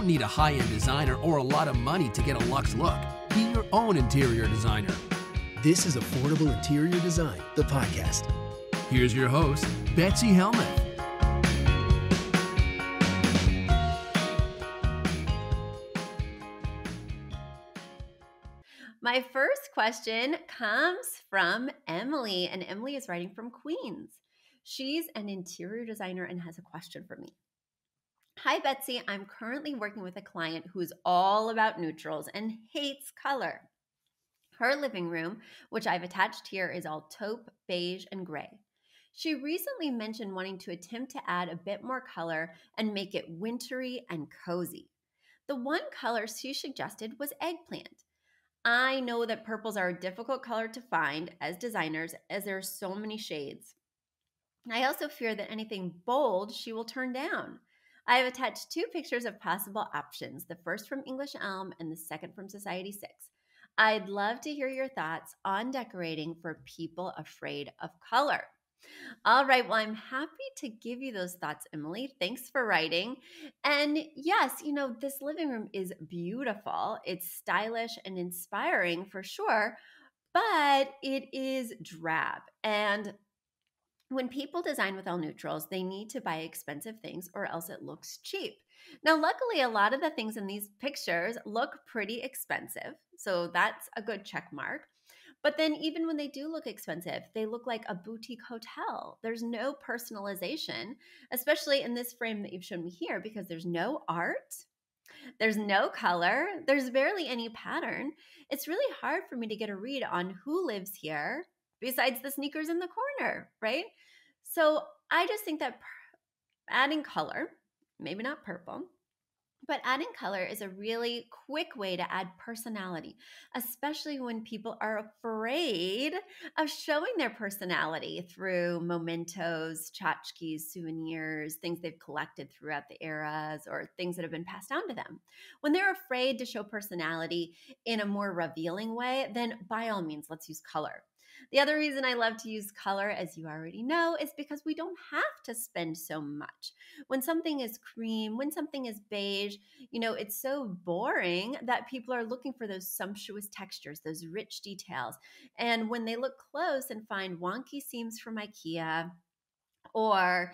don't need a high-end designer or a lot of money to get a luxe look. Be your own interior designer. This is Affordable Interior Design, the podcast. Here's your host, Betsy Helmuth. My first question comes from Emily, and Emily is writing from Queens. She's an interior designer and has a question for me. Hi, Betsy. I'm currently working with a client who is all about neutrals and hates color. Her living room, which I've attached here, is all taupe, beige, and gray. She recently mentioned wanting to attempt to add a bit more color and make it wintry and cozy. The one color she suggested was eggplant. I know that purples are a difficult color to find as designers, as there are so many shades. I also fear that anything bold she will turn down. I have attached 2 pictures of possible options, the first from English Elm and the second from Society 6. I'd love to hear your thoughts on decorating for people afraid of color. All right, well, I'm happy to give you those thoughts, Emily. Thanks for writing. And yes, this living room is beautiful. It's stylish and inspiring for sure, but it is drab. And when people design with all neutrals, they need to buy expensive things or else it looks cheap. Now, luckily, a lot of the things in these pictures look pretty expensive, so that's a good check mark. But then even when they do look expensive, they look like a boutique hotel. There's no personalization, especially in this frame that you've shown me here, because there's no art, there's no color, there's barely any pattern. It's really hard for me to get a read on who lives here besides the sneakers in the corner, right? So I just think that adding color, maybe not purple, but adding color is a really quick way to add personality, especially when people are afraid of showing their personality through mementos, tchotchkes, souvenirs, things they've collected throughout the eras, or things that have been passed down to them. When they're afraid to show personality in a more revealing way, then by all means, let's use color. The other reason I love to use color, as you already know, is because we don't have to spend so much. When something is cream, when something is beige, it's so boring that people are looking for those sumptuous textures, those rich details. And when they look close and find wonky seams from IKEA, or,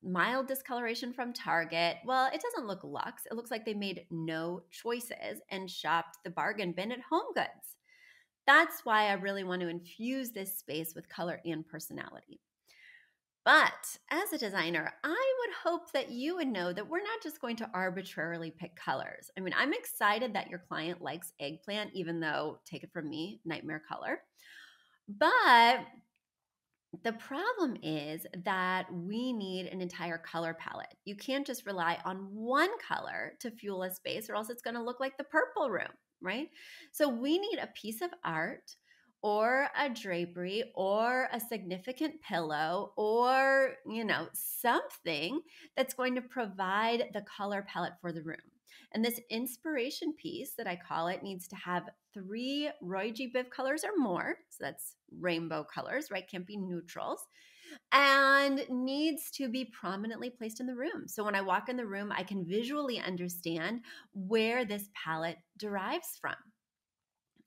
mild discoloration from Target, well, it doesn't look luxe. It looks like they made no choices and shopped the bargain bin at HomeGoods. That's why I really want to infuse this space with color and personality. But as a designer, I would hope that you would know that we're not just going to arbitrarily pick colors. I mean, I'm excited that your client likes eggplant, even though, take it from me, nightmare color. But the problem is that we need an entire color palette. You can't just rely on one color to fuel a space, or else it's going to look like the purple room, right? So we need a piece of art or a drapery or a significant pillow or, something that's going to provide the color palette for the room. And this inspiration piece that I call it needs to have 3 Roy G. Biv colors or more. So that's rainbow colors, right? Can't be neutrals. And needs to be prominently placed in the room. So when I walk in the room, I can visually understand where this palette derives from.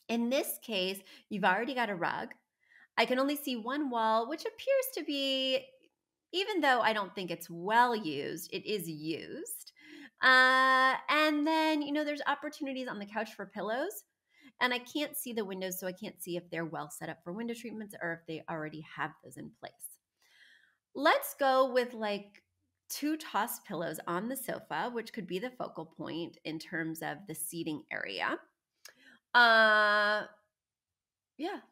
In this case, you've already got a rug. I can only see one wall, which appears to be, even though I don't think it's well used, it is used. And then, there's opportunities on the couch for pillows. And I can't see the windows, so I can't see if they're well set up for window treatments or if they already have those in place. Let's go with 2 tossed pillows on the sofa, which could be the focal point in terms of the seating area.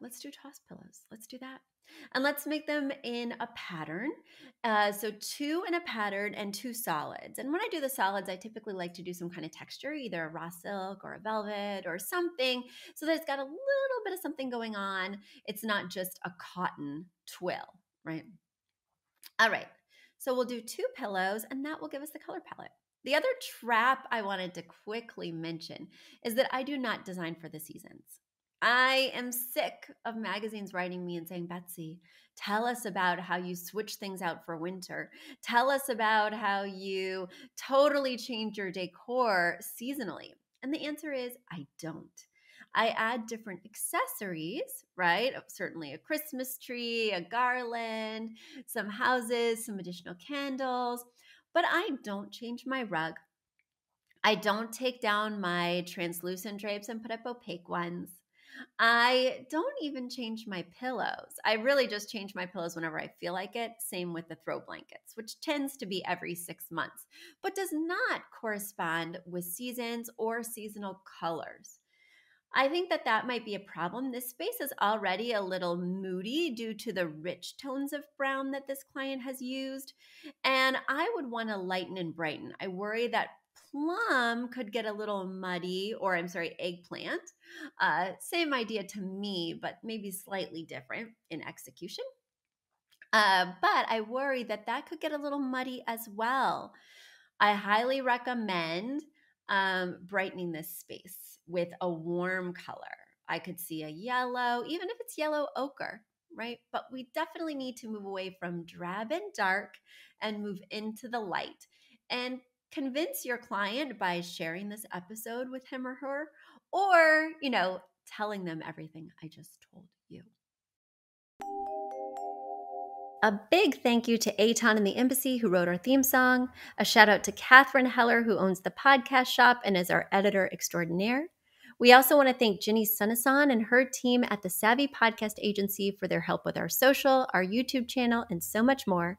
Let's do tossed pillows. Let's do that. And let's make them in a pattern. So 2 in a pattern and 2 solids. And when I do the solids, I typically like to do some kind of texture, either a raw silk or a velvet or something, so that it's got a little bit of something going on. It's not just a cotton twill, right? All right. So we'll do 2 pillows, and that will give us the color palette. The other trap I wanted to quickly mention is that I do not design for the seasons. I am sick of magazines writing me and saying, Betsy, tell us about how you switch things out for winter. Tell us about how you totally change your decor seasonally. And the answer is, I don't. I add different accessories, right? Certainly a Christmas tree, a garland, some houses, some additional candles, but I don't change my rug. I don't take down my translucent drapes and put up opaque ones. I don't even change my pillows. I really just change my pillows whenever I feel like it. Same with the throw blankets, which tends to be every 6 months, but does not correspond with seasons or seasonal colors. I think that that might be a problem. This space is already a little moody due to the rich tones of brown that this client has used. And I would want to lighten and brighten. I worry that plum could get a little muddy, or I'm sorry, eggplant. Same idea to me, but maybe slightly different in execution. But I worry that that could get a little muddy as well. I highly recommend brightening this space with a warm color. I could see a yellow, even if it's yellow ochre, right? But we definitely need to move away from drab and dark and move into the light. And convince your client by sharing this episode with him or her, or, telling them everything I just told you. A big thank you to Aton and the Embassy, who wrote our theme song. A shout out to Catherine Heller, who owns the podcast shop and is our editor extraordinaire. We also want to thank Ginny Sunasan and her team at the Savvy Podcast Agency for their help with our social, our YouTube channel, and so much more.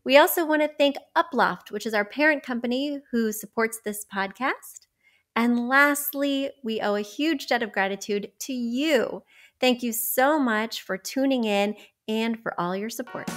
We also want to thank Uploft, which is our parent company who supports this podcast. And lastly, we owe a huge debt of gratitude to you. Thank you so much for tuning in and for all your support.